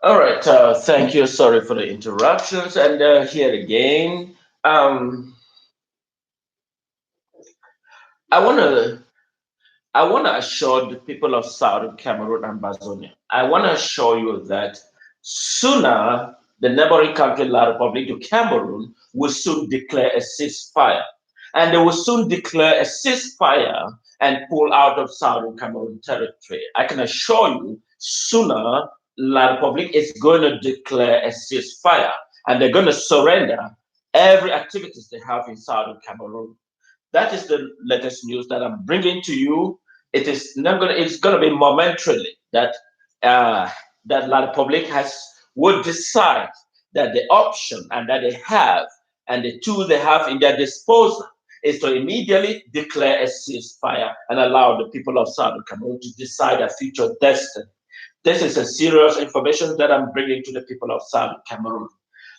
All right. Thank you. Sorry for the interruptions. And here again, um, I wanna I wanna assure the people of Southern Cameroon and Ambazonia. I wanna assure you that sooner the neighboring country, La Republic of Cameroon, will soon declare a ceasefire, and they will soon declare a ceasefire and pull out of Southern Cameroon territory. I can assure you, sooner La Republic is going to declare a ceasefire, and they're going to surrender every activities they have in Southern Cameroon. That is the latest news that I'm bringing to you. It is not going. It's going to be momentarily that uh, that La Republic has would decide that the option and that they have and the tool they have in their disposal is to immediately declare a ceasefire and allow the people of Southern Cameroon to decide their future destiny. This is a serious information that I'm bringing to the people of Southern Cameroon.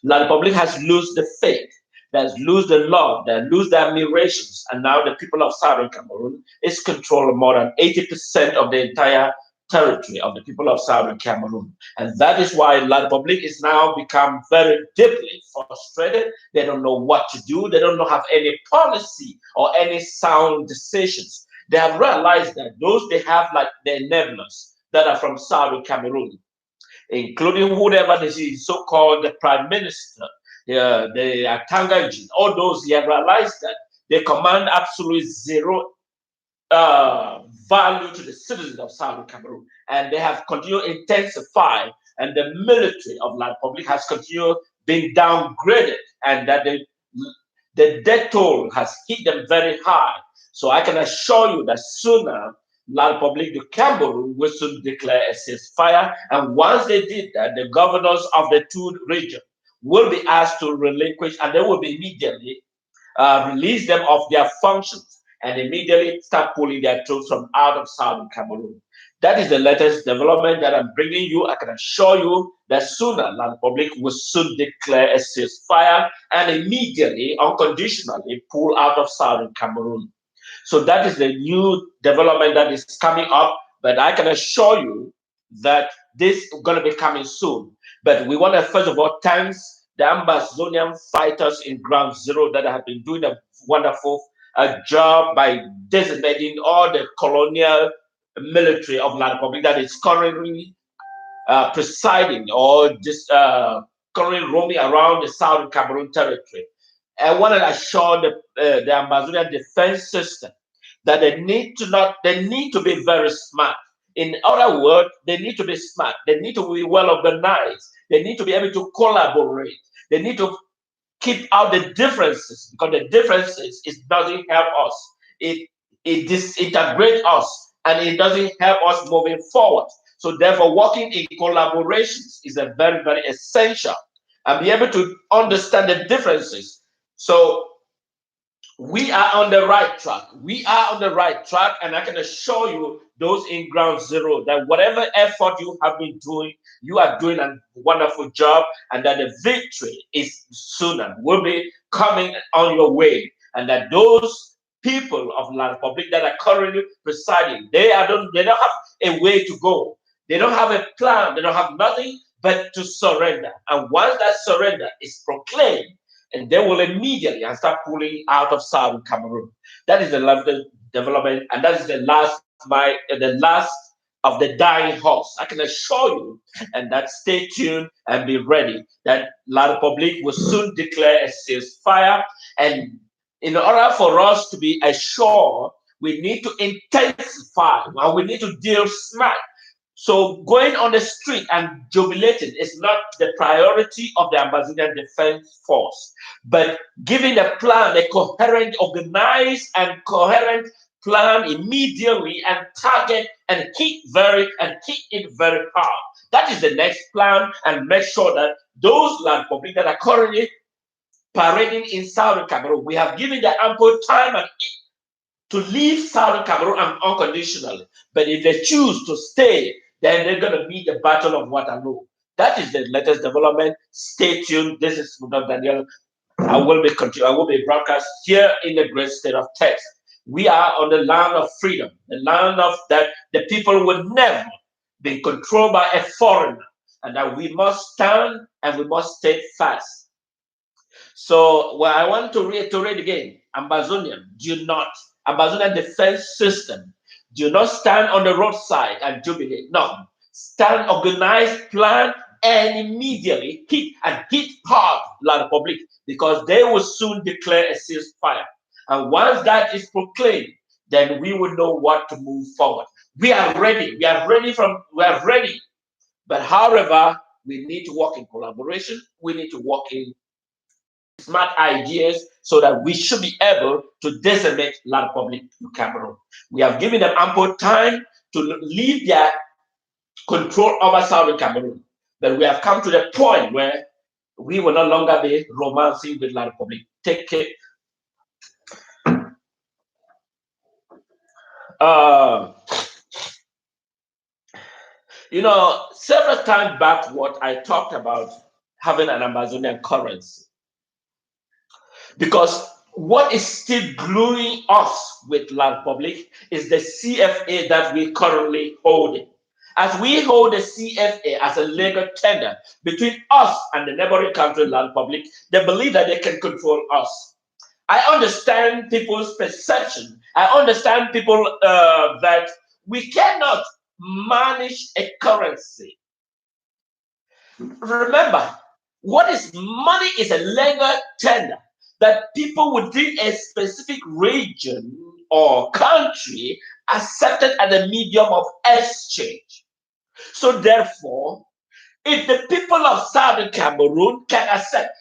La Republic has lost the faith, that lose the love, that lose the admirations, and now the people of Southern Cameroon is controlling more than 80% of the entire territory of the people of Southern Cameroon. And that is why La Republic is now become very deeply frustrated. They don't know what to do. They don't know have any policy or any sound decisions. They have realized that those they have like the enablers that are from Southern Cameroon, including whoever the so-called the prime minister, the Tangajin, all those, he have realized that they command absolute zero value to the citizens of Southern Cameroon, and they have continued to intensify, and the military of La Republic has continued being downgraded, and that the death toll has hit them very high. So I can assure you that sooner La Republique du Cameroon will soon declare a ceasefire. And once they did that, the governors of the two regions will be asked to relinquish, and they will be immediately release them of their functions and immediately start pulling their troops from out of Southern Cameroon. That is the latest development that I'm bringing you. I can assure you that sooner La Republic will soon declare a ceasefire and immediately, unconditionally, pull out of Southern Cameroon. So that is the new development that is coming up. But I can assure you that this is going to be coming soon. But we want to first of all thank the Ambazonian fighters in Ground Zero that have been doing a wonderful job by designating all the colonial military of La Republic that is currently presiding or just currently roaming around the southern Cameroon territory. I want to assure the Ambazonian defense system that they need to be very smart. In other words, they need to be smart. They need to be well organized. They need to be able to collaborate. They need to keep out the differences, because the differences it doesn't help us. It disintegrates us, and it doesn't help us moving forward. So therefore, working in collaborations is a very, very essential, and be able to understand the differences. So we are on the right track. We are on the right track, and I can assure you, those in Ground Zero, that whatever effort you have been doing, you are doing a wonderful job, and that the victory is sooner will be coming on your way, and that those people of La Republic that are currently presiding, they don't have a way to go. They don't have a plan. They don't have nothing but to surrender. And once that surrender is proclaimed, and they will immediately start pulling out of Southern Cameroon. That is the development, and that is the last of the dying horse. I can assure you, and that stay tuned and be ready that La Republique will soon declare a ceasefire. And in order for us to be assured, we need to intensify and we need to deal smart. So going on the street and jubilating is not the priority of the Ambazonian Defense Force, but giving a plan, a coherent, organized, and coherent plan immediately and target and hit it very hard. That is the next plan, and make sure that those land public that are currently parading in Southern Cameroon, we have given them ample time and to leave Southern Cameroon unconditionally. But if they choose to stay, then they're going to meet the Battle of Waterloo. That is the latest development. Stay tuned. This is Dr. Daniel. I will be broadcast here in the great state of Texas. We are on the land of freedom, the land of that the people would never be controlled by a foreigner. and that we must stand and we must stay fast. So, well, I want to reiterate again, Ambazonian, Ambazonian defense system, do not stand on the roadside and jubilate. No, stand organized, plan, and immediately hit hard La Republic, because they will soon declare a ceasefire. And once that is proclaimed, then we will know what to move forward. We are ready. We are ready. But however, we need to work in collaboration. We need to work in smart ideas so that we should be able to decimate La Republic du Cameroon. We have given them ample time to leave their control over Southern Cameroon. But we have come to the point where we will no longer be romancing with La Republic. Take care. Several times backward, I talked about having an Ambazonian currency, because what is still gluing us with La Republic is the CFA that we currently hold. As we hold the CFA as a legal tender between us and the neighboring country, La Republic, they believe that they can control us. I understand people's perception. I understand people that we cannot manage a currency. Remember, what is money is a legal tender that people within a specific region or country accepted as a medium of exchange. So therefore, if the people of Southern Cameroon can accept,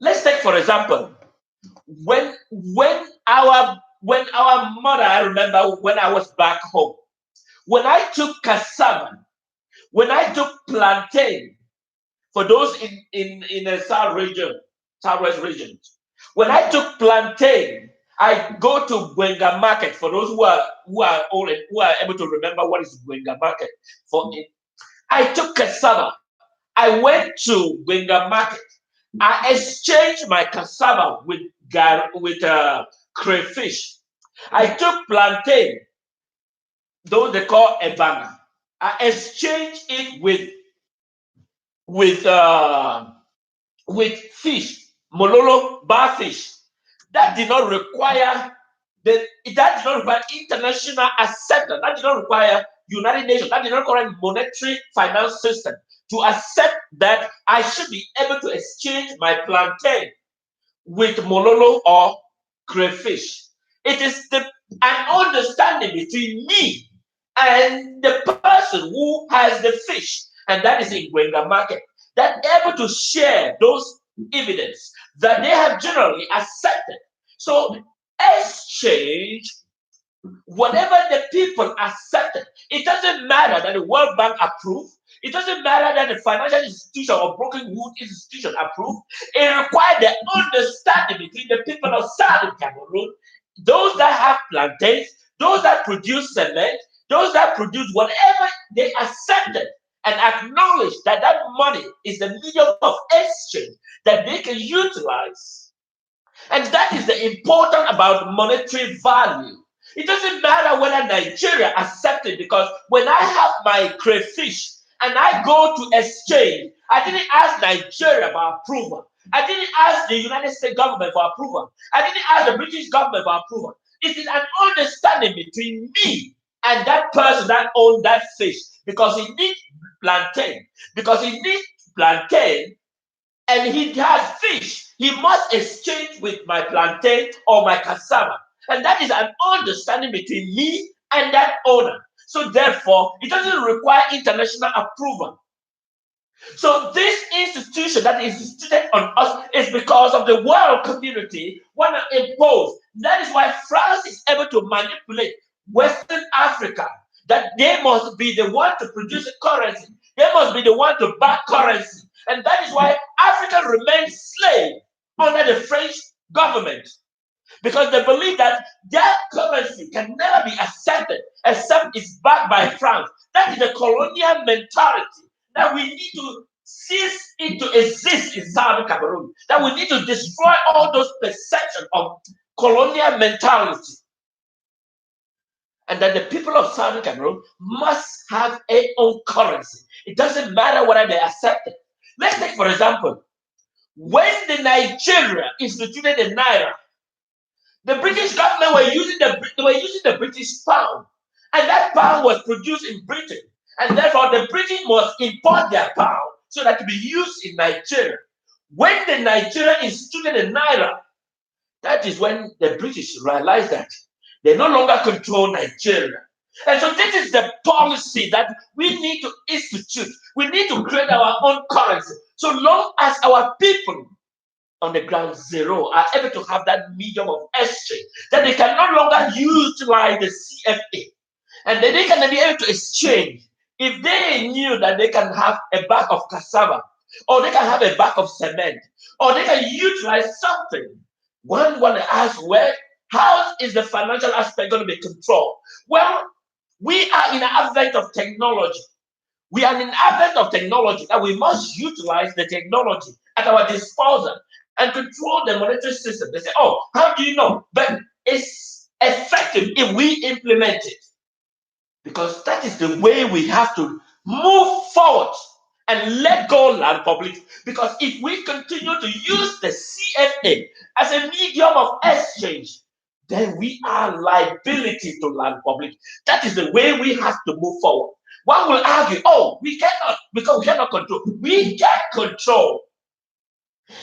let's take for example, when our mother, I remember when I was back home, when I took cassava, when I took plantain, for those in the southwest region, when I took plantain, I go to Gwenga market. For those who are old and who are able to remember what is Gwenga market, I took cassava. I went to Gwenga market. I exchanged my cassava with crayfish. I took plantain, those they call ebana. I exchanged it with fish, mololo, barfish. That did not require international acceptance. That did not require United Nations. That did not require monetary finance system to accept that I should be able to exchange my plantain with mololo or crayfish. It is an understanding between me and the person who has the fish, and that is in Gwenga market, that able to share those evidence that they have generally accepted. So exchange, whatever the people accepted, it doesn't matter that the World Bank approved, it doesn't matter that the financial institution or broken wood institution approved. It requires the understanding between the people of Southern Cameroon, those that have plantains, those that produce cement, those that produce whatever they accepted and acknowledge that that money is the medium of exchange that they can utilize. And that is the important about monetary value. It doesn't matter whether Nigeria accepts it, because when I have my crayfish and I go to exchange, I didn't ask Nigeria for approval. I didn't ask the United States government for approval. I didn't ask the British government for approval. It is an understanding between me and that person that owns that fish, because he needs plantain. Because he needs plantain and he has fish, he must exchange with my plantain or my cassava. And that is an understanding between me and that owner. So therefore, it doesn't require international approval. So this institution that is instituted on us is because of the world community want to impose. That is why France is able to manipulate Western Africa, that they must be the one to produce a currency. They must be the one to back currency. And that is why Africa remains slave under the French government, because they believe that their currency can never be accepted except it's backed by France. That is the colonial mentality that we need to cease it to exist in Southern Cameroon. That we need to destroy all those perceptions of colonial mentality. and that the people of Southern Cameroon must have their own currency. It doesn't matter whether they accept it. Let's take, for example, when the Nigeria instituted the Naira, the British government were using the British pound, and that pound was produced in Britain, and therefore the British must import their pound so that it be used in Nigeria. When the Nigeria instituted the Naira, that is when the British realized that they no longer control Nigeria. And so this is the policy that we need to institute. We need to create our own currency. So long as our people on the ground zero are able to have that medium of exchange, that they can no longer utilize the CFA, and then they can be able to exchange. If they knew that they can have a bag of cassava, or they can have a bag of cement, or they can utilize something, one want to ask, how is the financial aspect going to be controlled? Well, we are in an advent of technology. We are in an advent of technology that we must utilize the technology at our disposal and control the monetary system. They say, oh, how do you know? But it's effective if we implement it. Because that is the way we have to move forward and let go land public. Because if we continue to use the CFA as a medium of exchange, then we are liability to land public. That is the way we have to move forward. One will argue, oh, we cannot, because we cannot control. We can control.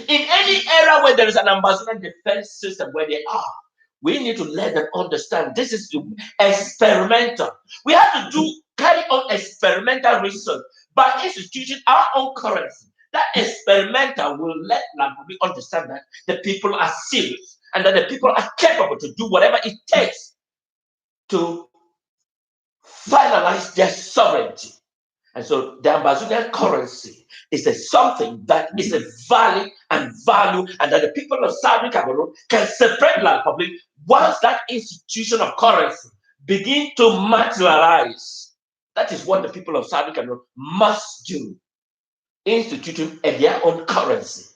In any era where there is an Ambazonian defense system where they are, we need to let them understand this is experimental. We have to carry on experimental research by instituting our own currency. That experimental will let land public understand that the people are serious and that the people are capable to do whatever it takes to finalize their sovereignty. And so the Ambazonian currency is something that is a value, and that the people of Southern Cameroon can separate land public once that institution of currency begin to materialize. That is what the people of Southern Cameroon must do, instituting their own currency.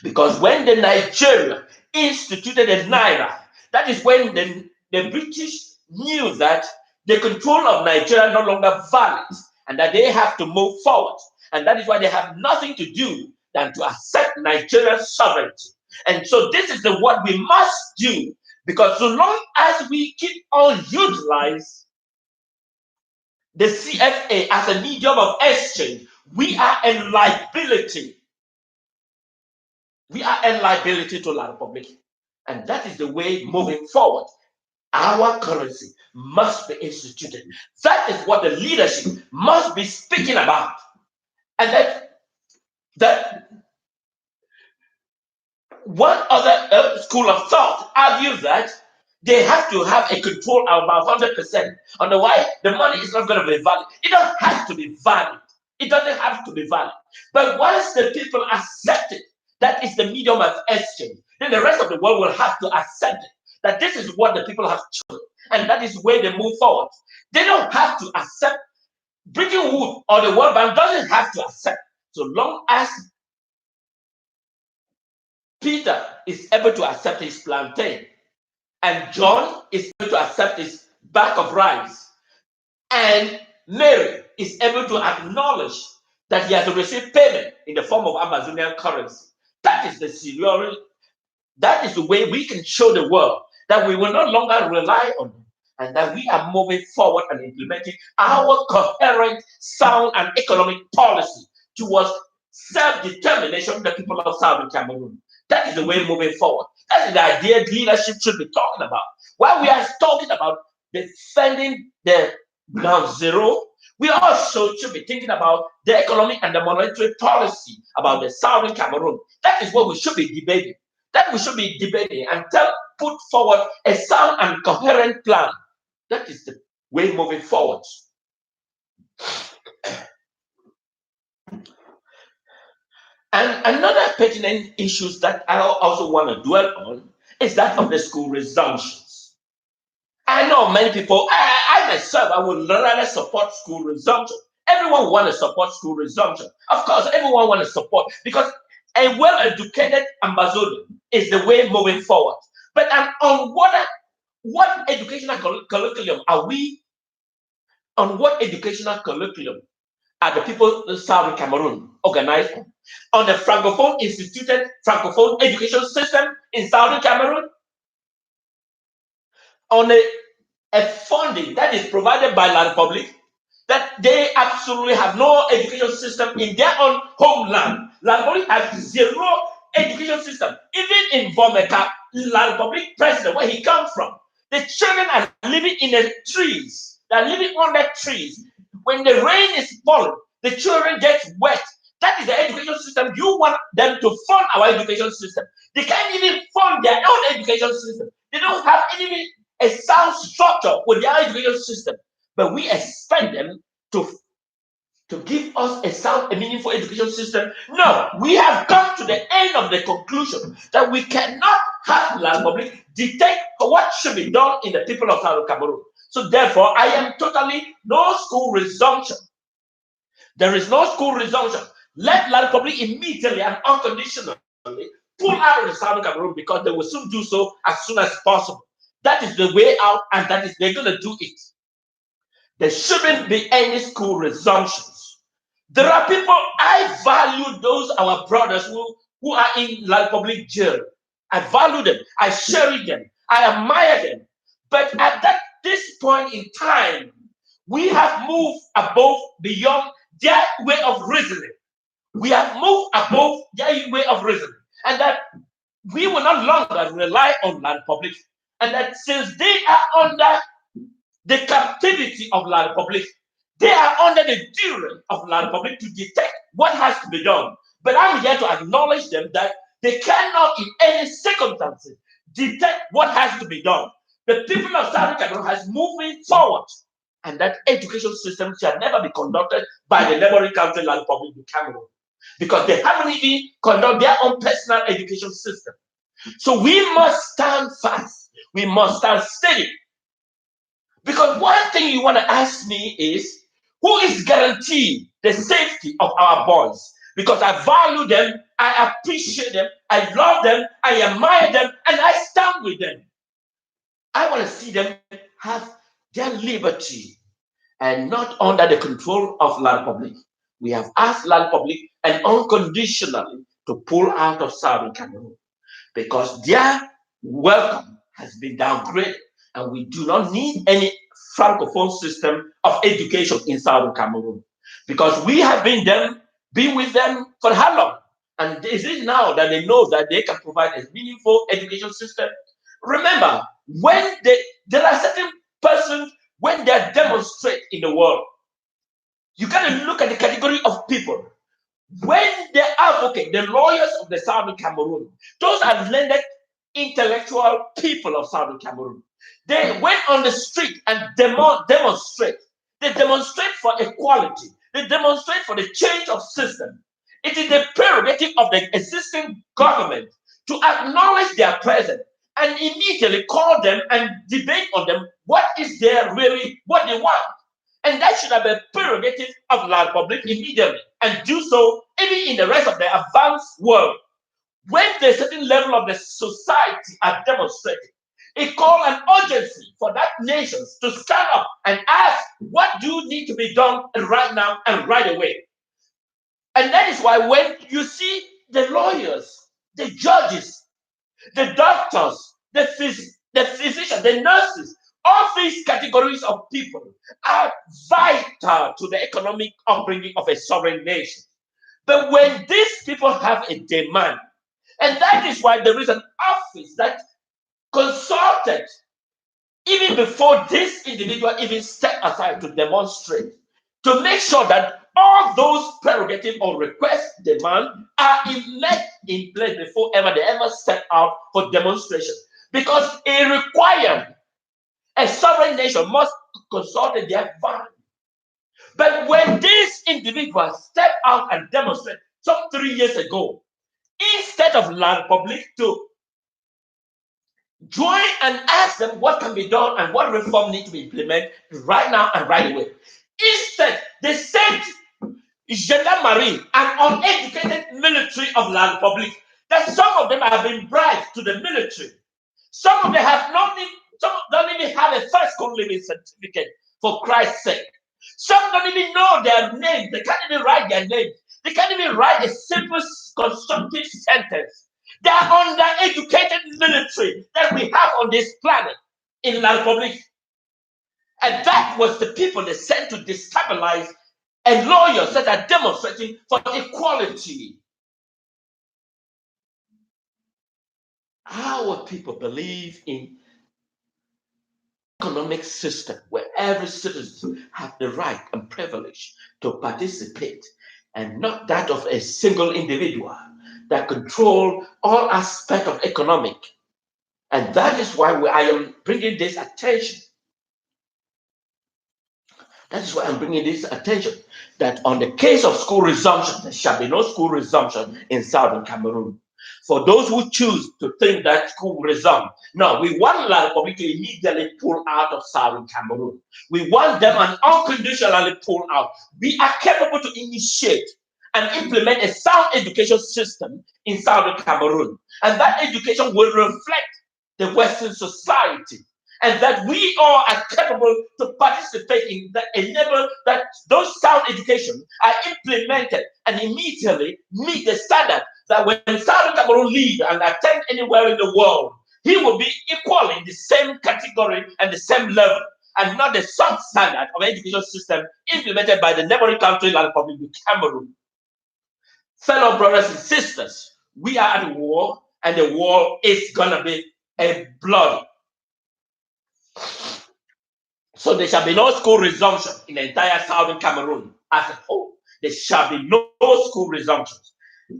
Because when the Nigeria instituted the Naira, that is when the British knew that the control of Nigeria no longer valid and that they have to move forward. And that is why they have nothing to do than to accept Nigeria's sovereignty. And so this is what we must do, because so long as we keep on utilize the CFA as a medium of exchange, we are in liability. We are in liability to the Republic. And that is the way moving forward. Our currency must be instituted. That is what the leadership must be speaking about. And that one other school of thought argues that they have to have a control of about 100%. Otherwise, the money is not going to be valid. It doesn't have to be valid. It doesn't have to be valid. But once the people accept it, that is the medium of exchange, then the rest of the world will have to accept it. That this is what the people have chosen, and that is where they move forward. They don't have to accept. Bretton Woods or the World Bank doesn't have to accept, so long as Peter is able to accept his plantain, and John is able to accept his bag of rice, and Mary is able to acknowledge that he has received payment in the form of Amazonian currency. That is the seniority. That is the way we can show the world that we will no longer rely on them, and that we are moving forward and implementing our coherent, sound, and economic policy towards self-determination of the people of Southern Cameroon. That is the way moving forward. That is the idea leadership should be talking about. While we are talking about defending the ground zero, we also should be thinking about the economic and the monetary policy about the Southern Cameroon. That is what we should be debating. That we should be debating and put forward a sound and coherent plan. That is the way moving forward. And another pertinent issue that I also want to dwell on is that of the school resumptions. I know many people, I myself, I would rather support school resumption. Everyone wants to support school resumption. Of course, everyone wants to support, because a well-educated Ambazonian is the way moving forward. But an what educational curriculum are we, on what educational curriculum are the people in Southern Cameroon organized on the Francophone instituted Francophone education system in Southern Cameroon? On a funding that is provided by La Republic, that they absolutely have no education system in their own homeland. La Republic has zero education system. Even in Vomeka, La Republic president, where he comes from, the children are living in the trees. They're living under trees. When the rain is falling, the children get wet. That is the education system. You want them to fund our education system. They can't even fund their own education system. They don't have even a sound structure with their education system. But we expect them to give us a sound, a meaningful education system. No, we have come to the end of the conclusion that we cannot have La Republic dictate what should be done in the people of Southern Cameroon. So therefore, I am totally no school resumption. There is no school resumption. Let La Republic immediately and unconditionally pull out of the Southern Cameroon, because they will soon do so as soon as possible. That is the way out, and that is they're going to do it. There shouldn't be any school resumptions. There are people, I value those our brothers who are in La Republic jail. I value them. I cherish them. I admire them. But at this point in time, we have moved above, beyond their way of reasoning. We have moved above their way of reasoning. And that we will not longer rely on La Republic. And that since they are under the captivity of La Republic, they are under the tyranny of La Republic to detect what has to be done. But I'm here to acknowledge them that they cannot in any circumstances detect what has to be done. The people of Southern Cameroon has moving forward, and that education system shall never be conducted by the neighboring country La Republic of Cameroon, because they haven't even conducted their own personal education system. So we must stand fast. We must stand steady. Because one thing you want to ask me is, who is guaranteed the safety of our boys? Because I value them, I appreciate them, I love them, I admire them, and I stand with them. I want to see them have their liberty and not under the control of La Republic. We have asked La Republic and unconditionally to pull out of Southern Cameroon, because their welcome has been downgraded, and we do not need any francophone system of education in Southern Cameroon, because we have been with them for how long? And is it now that they know that they can provide a meaningful education system? Remember, when there are certain persons, when they demonstrate in the world, you got to look at the category of people. When the advocate, the lawyers of the Southern Cameroon, those are learned intellectual people of Southern Cameroon, they went on the street and demonstrate. They demonstrate for equality. They demonstrate for the change of system. It is the prerogative of the existing government to acknowledge their presence and immediately call them and debate on them what is their really, what they want. And that should have been prerogative of La Republic immediately, and do so even in the rest of the advanced world. When the certain level of the society are demonstrating, it called an urgency for that nations to stand up and ask, what do need to be done right now and right away? And that is why when you see the lawyers, the judges, the doctors, the physicians, the nurses, all these categories of people are vital to the economic upbringing of a sovereign nation. But when these people have a demand, and that is why there is an office that consulted even before this individual even stepped aside to demonstrate, to make sure that all those prerogatives or requests, demand are in place before they ever step out for demonstration. Because it requires a sovereign nation must consult their value. But when these individuals step out and demonstrate some 3 years ago, instead of La Republic to join and ask them what can be done and what reform need to be implemented right now and right away, instead they sent gendarmerie and uneducated military of La Republic, that some of them have been bribed to the military. Some of them have nothing Some don't even have a first school living certificate, for Christ's sake. Some don't even know their names. They can't even write their names. They can't even write a simple constructive sentence. They are undereducated military that we have on this planet in La Republic. And that was the people they sent to destabilize and lawyers that are demonstrating for equality. Our people believe in economic system where every citizen has the right and privilege to participate, and not that of a single individual that control all aspects of economic. And that is why I am bringing this attention. That is why I'm bringing this attention, that on the case of school resumption, there shall be no school resumption in southern Cameroon. For those who choose to think that school will resume, no, we want La Republic to immediately pull out of southern Cameroon. We want them to unconditionally pull out. We are capable to initiate and implement a sound education system in southern Cameroon. And that education will reflect the Western society. And that we all are capable to participate in that, enable that those sound education are implemented and immediately meet the standard that when Southern Cameroon lead and attend anywhere in the world, he will be equal in the same category and the same level, and not the substandard of education system implemented by the neighboring country, La Republic of Cameroon. Fellow brothers and sisters, we are at war, and the war is gonna be a bloody. So there shall be no school resumption in the entire southern Cameroon as a whole. There shall be no school resumptions.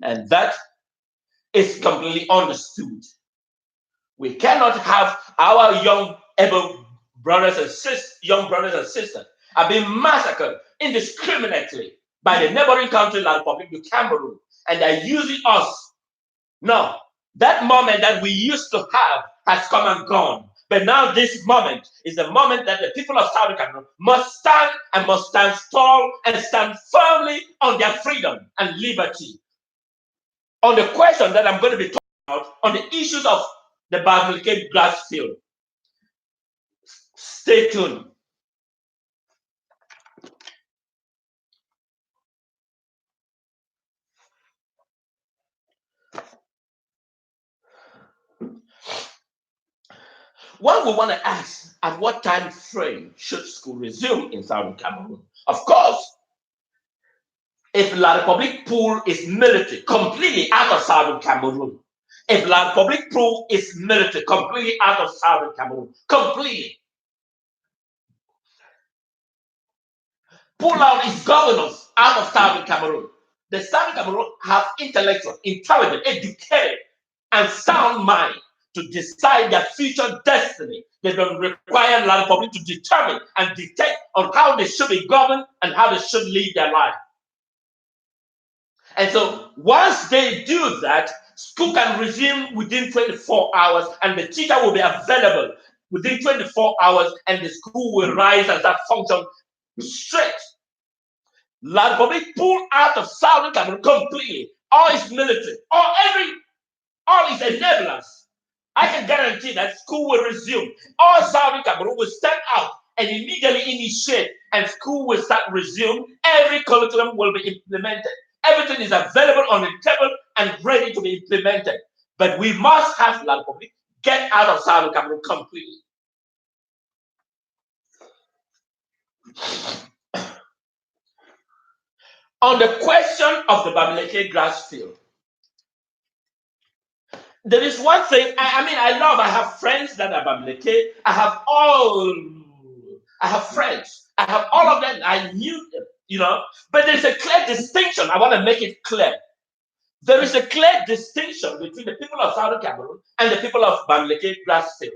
And that is completely understood. We cannot have our young able brothers and sisters are being massacred indiscriminately by the neighboring country like Republic of Cameroon, and they're using us. No, that moment that we used to have has come and gone. But now this moment is the moment that the people of Southern Cameroon must stand tall and stand firmly on their freedom and liberty. On the question that I'm going to be talking about, on the issues of the Bamileke grass field, stay tuned. One will want to ask, at what time frame should school resume in Southern Cameroon? Of course, if La Republique pull its military completely out of Southern Cameroon, if La Republique pull its military completely out of Southern Cameroon, completely, pull out its governors out of Southern Cameroon, the Southern Cameroon have intellectual, intelligent, educated, and sound mind to decide their future destiny. They don't require La Republique to determine and dictate on how they should be governed and how they should live their life. And so once they do that, school can resume within 24 hours, and the teacher will be available within 24 hours, and the school will rise and start function straight. La Republique pulled out of Southern Cameroon completely, all its military, all its enablers. I can guarantee that school will resume. All Southern Cameroon will step out and immediately initiate, and school will start resume. Every curriculum will be implemented. Everything is available on the table and ready to be implemented. But we must have La Republique get out of Southern Cameroon completely. On the question of the Bamileke grass field, there is one thing, I have friends that are Bamileke. I have friends. I have all of them. I knew them, but there's a clear distinction. I want to make it clear. There is a clear distinction between the people of Southern Cameroon and the people of Bamileke grass field.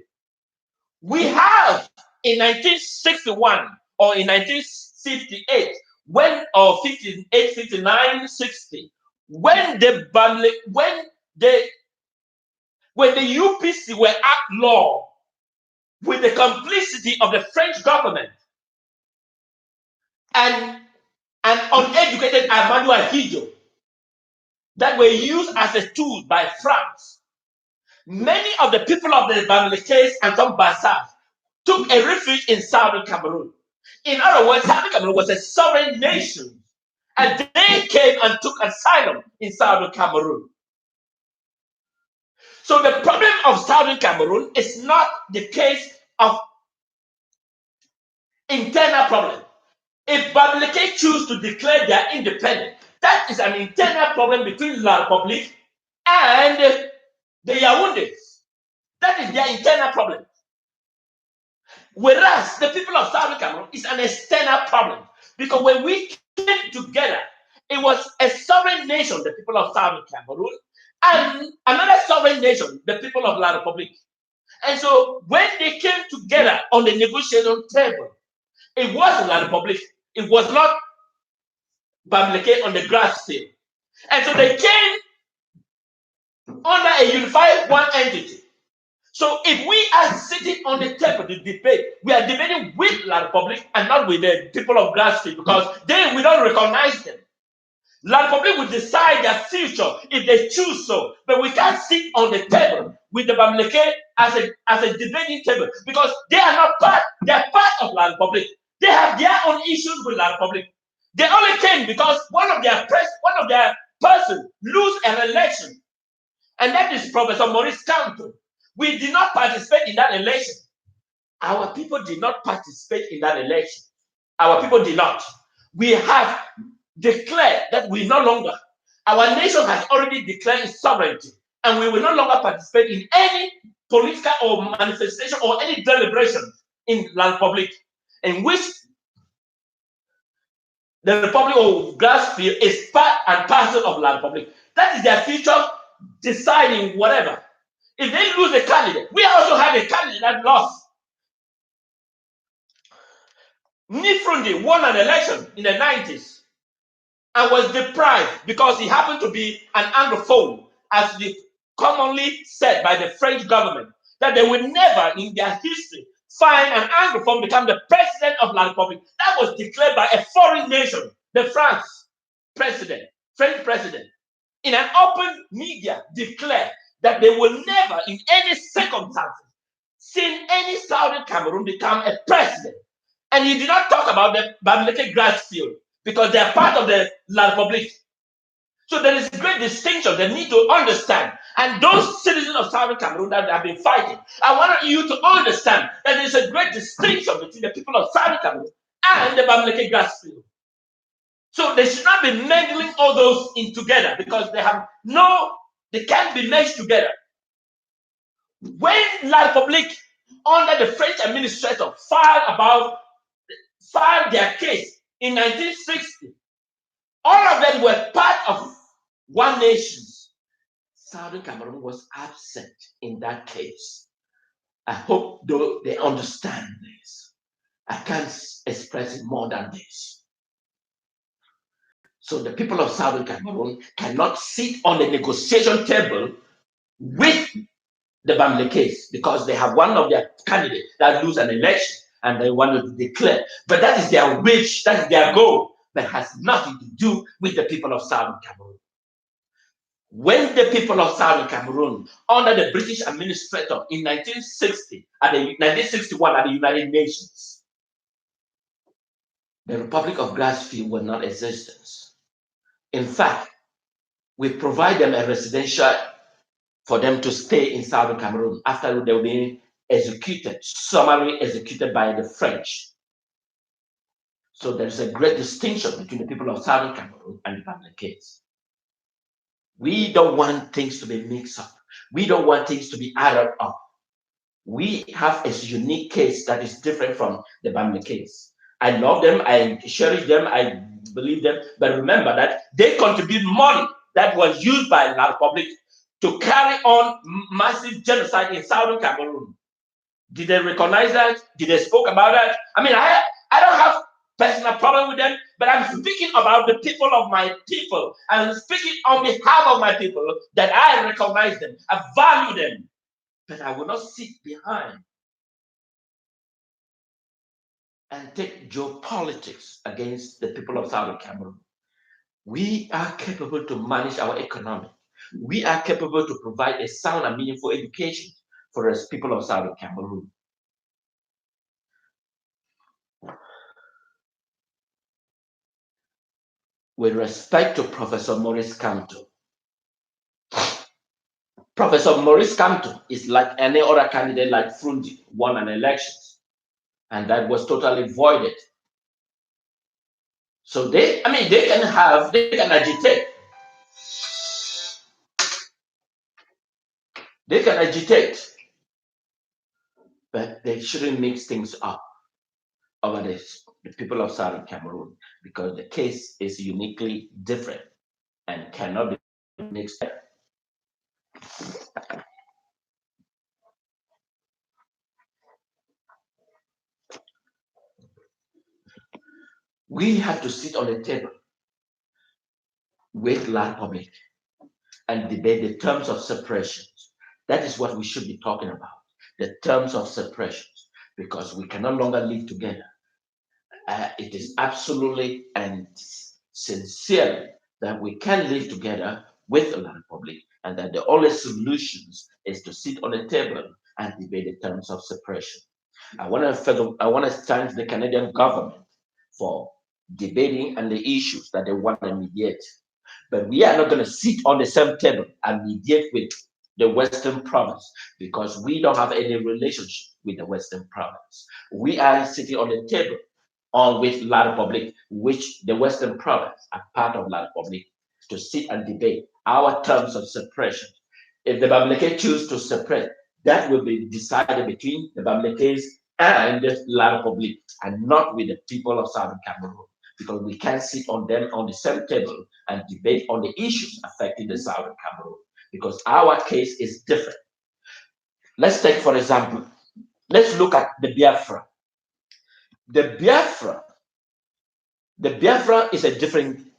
We have in 1961 or in 1958, or 58, 59, 60, when the UPC were at law with the complicity of the French government and an uneducated Amadou Ahidjo that were used as a tool by France, Many of the people of the Bamileke and some Bassa took a refuge in southern Cameroon. In other words, southern Cameroon was a sovereign nation, and they came and took asylum in southern Cameroon. So the problem of southern Cameroon is not the case of internal problem. If Bamileke choose to declare their independence, that is an internal problem between La Republique and the Yaoundés. That is their internal problem. Whereas the people of Southern Cameroon is an external problem. Because when we came together, it was a sovereign nation, the people of Southern Cameroon, and another sovereign nation, the people of La Republique. And so when they came together on the negotiation table, it was La Republique. It was not Bamileke on the grass field. And so they came under a unified one entity. So if we are sitting on the table to debate, we are debating with La Republique and not with the people of Grassfield because we don't recognize them. La Republique will decide their future if they choose so, but we can't sit on the table with the Bamileke as a debating table because they are not part. They are part of La Republique. They have their own issues with La Republique. They only came because one of their person lose an election, and that is Professor Maurice Kamto. We did not participate in that election. Our people did not participate in that election. Our people did not. We have declared that we no longer, our nation has already declared its sovereignty, and we will no longer participate in any political or manifestation or any deliberation in La Republique, in which the Republic of Grassfield is part and parcel of La Republique. That is their future deciding whatever. If they lose a candidate, we also had a candidate that lost. Nifrundi won an election in the 90s and was deprived because he happened to be an Anglophone, as the commonly said by the French government, that they will never in their history find an Anglophone become the president of La Republique. That was declared by a foreign nation, the French president, in an open media declared that they will never, in any circumstances, see any Southern Cameroon become a president. And he did not talk about the Bamileke Grassfield because they are part of the La Republique. So there is a great distinction they need to understand. And those citizens of Southern Cameroon that have been fighting, I want you to understand that there is a great distinction between the people of Southern Cameroon and the Bamileke Grassfield. So they should not be mingling all those in together because they can't be meshed together. When La Republique, under the French administrator, filed their case in 1960, all of them were part of one nation. Southern Cameroon was absent in that case. I hope they understand this. I can't express it more than this. So the people of Southern Cameroon cannot sit on the negotiation table with the Bamileke because they have one of their candidates that lose an election and they want to declare. But that is their wish, that is their goal, but has nothing to do with the people of Southern Cameroon. When the people of Southern Cameroon, under the British administrator in 1961 at the United Nations, the Republic of Grassfield was not in existence. In fact, we provide them a residential for them to stay in Southern Cameroon after they were being summarily executed by the French. So there's a great distinction between the people of Southern Cameroon and the Bamileke. We don't want things to be mixed up. We don't want things to be added up. We have a unique case that is different from the Bamileke. I love them, I cherish them, I believe them, but remember that they contribute money that was used by La Republique to carry on massive genocide in Southern Cameroon. Did they recognize that? Did they spoke about that? I mean, I don't have personal problem with them, but I'm speaking about the people of my people. I'm speaking on behalf of my people that I recognize them, I value them, but I will not sit behind and take geopolitics against the people of Southern Cameroon. We are capable to manage our economy. we are capable to provide a sound and meaningful education for us people of Southern Cameroon. With respect to Professor Maurice Kamto, Professor Maurice Kamto is like any other candidate like Frundi, won an election, and that was totally voided. So they can agitate. They can agitate, but they shouldn't mix things up over the people of Southern Cameroon, because the case is uniquely different and cannot be mixed up. We have to sit on the table with large public and debate the terms of separation. That is what we should be talking about, the terms of separation, because we can no longer live together. It is absolutely and sincerely that we can live together with the land public, and that the only solutions is to sit on the table and debate the terms of separation. I want to thank the Canadian government for debating and the issues that they want to mediate. But we are not going to sit on the same table and mediate with the Western province, because we don't have any relationship with the Western province. We are sitting on the table with La Republic, which the Western province are part of La Republic, to sit and debate our terms of separation. If the Bamileke choose to separate, that will be decided between the Bamilekes and La Republic, and not with the people of Southern Cameroon, because we can't sit on the same table and debate on the issues affecting the Southern Cameroon, because our case is different. Let's take, for example, let's look at the Biafra. The Biafra is a different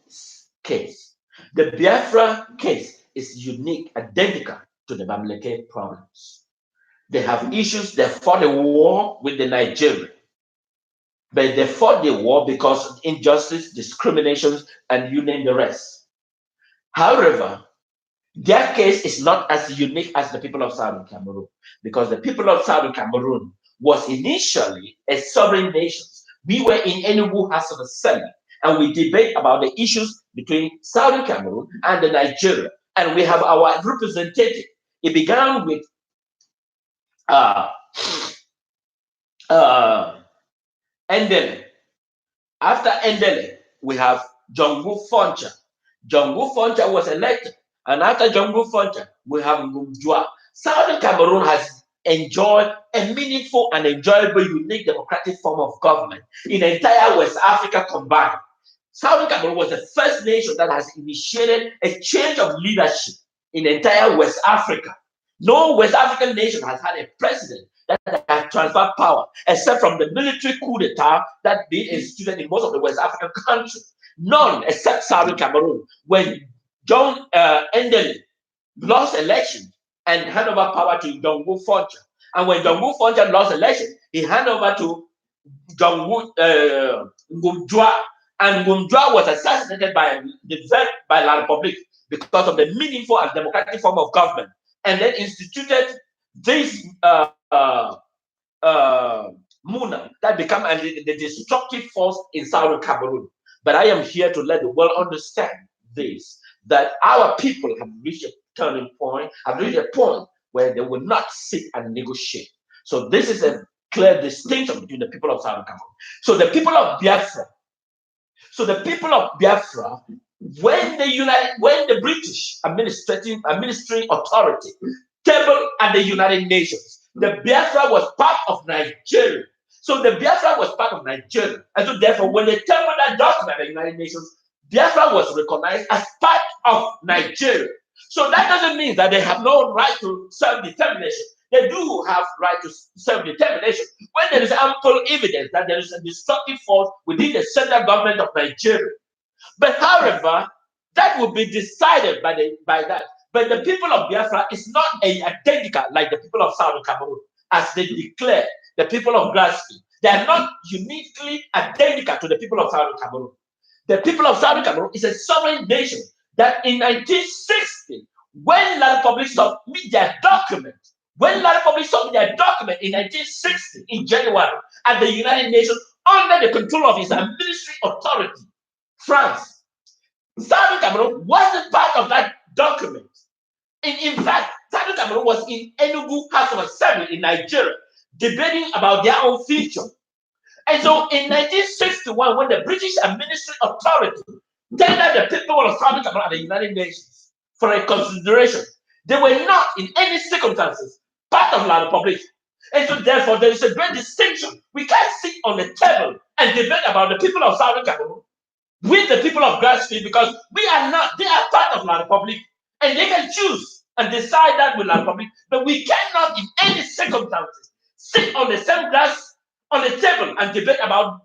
case. The Biafra case is unique, identical to the Bamileke province. They have issues. They fought a war with the Nigerian, but they fought the war because of injustice, discriminations, and you name the rest. However, their case is not as unique as the people of Southern Cameroon, because the people of Southern Cameroon was initially a sovereign nation. We were in Enugu House of Assembly, and we debate about the issues between Southern Cameroon and the Nigeria, and we have our representative. It began with Endele. After Endele, we have Jongu Foncha. Jongu Foncha was elected, and after Jongu Foncha, we have Ngumjua. Southern Cameroon has enjoyed a meaningful and enjoyable, unique democratic form of government in the entire West Africa combined. Southern Cameroon was the first nation that has initiated a change of leadership in the entire West Africa. No West African nation has had a president that has transferred power, except from the military coup d'etat that being instituted in most of the West African countries. None except Southern Cameroon. When John Endele lost election and handed over power to Jongu Foncha, and when Jongu Foncha lost election, he handed over to Jongu Ngumjua, and Ngumjua was assassinated by La Republic because of the meaningful and democratic form of government, and then instituted this Muna that became the destructive force in Southern Cameroon. But I am here to let the world understand this, that our people have reached a turning point, have reached a point where they will not sit and negotiate. So this is a clear distinction between the people of Southern Cameroon. So the people of Biafra, when the British administering authority tabled at the United Nations, the Biafra was part of Nigeria. So the Biafra was part of Nigeria. And so therefore, when they tabled that document at the United Nations, Biafra was recognized as part of Nigeria. So that doesn't mean that they have no right to self-determination. They do have right to self-determination when there is ample evidence that there is a destructive force within the central government of Nigeria. But however, that will be decided by that. But the people of Biafra is not identical like the people of Southern Cameroon, as they declare. The people of Glasgow, they are not uniquely identical to the people of Southern Cameroon. The people of Southern Cameroon is a sovereign nation that in 1960 when La Republic submit their document, when La Republic submit their document in 1960 in January at the United Nations under the control of his administrative authority, France, Southern Cameroon wasn't part of that document. In fact, Southern Cameroon was in Enugu House of Assembly in Nigeria, debating about their own future. And so in 1961, when the British administrative authority tendered the people of Southern Cameroon at the United Nations for a consideration, they were not in any circumstances part of La Republic. And so therefore, there is a great distinction. We can't sit on the table and debate about the people of Southern Cameroon with the people of Grassfield because we are not, they are part of La Republic. And they can choose and decide that with La Republic, but we cannot in any circumstances sit on the same grass on the table and debate about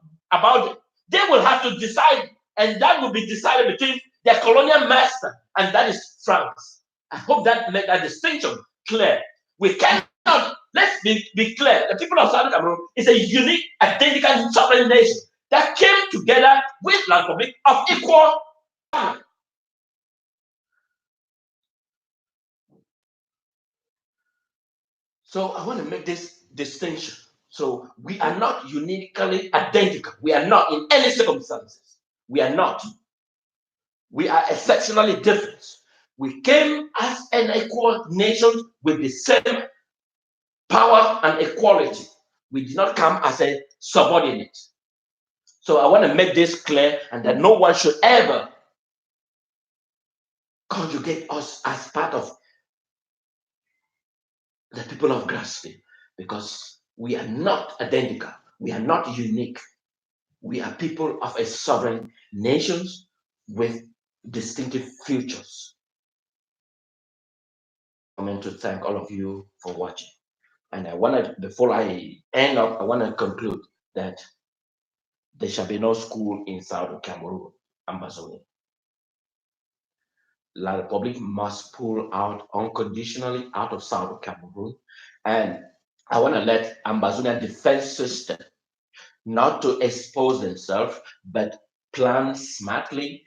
it. They will have to decide, and that will be decided between their colonial master, and that is France. I hope that made that distinction clear. We cannot, let's be clear, the people of Southern Cameroon is a unique, identical sovereign nation that came together with La Republic of equal power. So I want to make this distinction. So we are not uniquely identical. We are not in any circumstances. We are not. We are exceptionally different. We came as an equal nation with the same power and equality. We did not come as a subordinate. So I want to make this clear, and that no one should ever conjugate us as part of the people of Grassfield, because we are not identical. We are not unique. We are people of a sovereign nations with distinctive futures. I want to thank all of you for watching. And I want to, before I end up, I want to conclude that there shall be no school in Southern Cameroon, Ambazonian. La Republic must pull out unconditionally out of Southern Cameroon. And I want to let Ambazonian defense system not to expose themselves, but plan smartly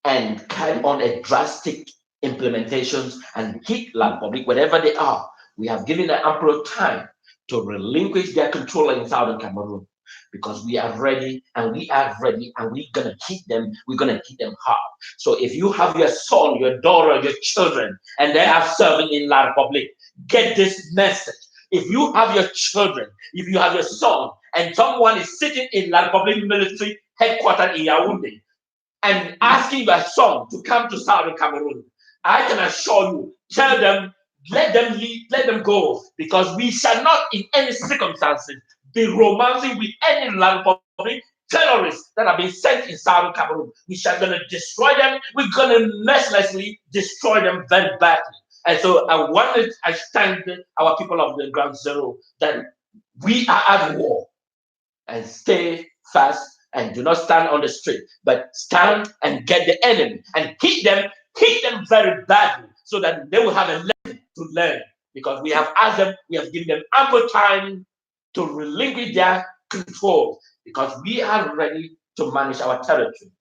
and carry on a drastic implementations and hit La Republic wherever they are. We have given them ample time to relinquish their control in Southern Cameroon, because we are ready and we're gonna hit them. We're gonna hit them hard. So if you have your son, your daughter, your children, and they are serving in La Republic, get this message. If you have your children, if you have your son, and someone is sitting in La Republic military headquarters in Yaoundé and asking your son to come to Southern Cameroon, I can assure you, tell them, let them leave, let them go, because we shall not in any circumstances be romancing with any La Republic terrorists that have been sent in Southern Cameroon. We shall gonna destroy them. We're gonna mercilessly destroy them very badly. And so I thank our people of the Ground Zero that we are at war, and stay fast and do not stand on the street, but stand and get the enemy and hit them very badly, so that they will have a lesson to learn, because we have asked them, we have given them ample time to relinquish their control, because we are ready to manage our territory.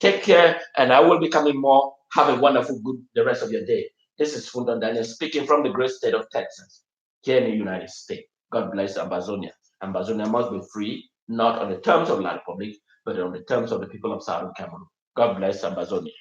Take care, and I will be coming more. Have a wonderful, good the rest of your day. This is Fundon Daniel speaking from the great state of Texas, here in the United States. God bless Ambazonia. Ambazonia must be free, not on the terms of La Republic, but on the terms of the people of Southern Cameroon. God bless Ambazonia.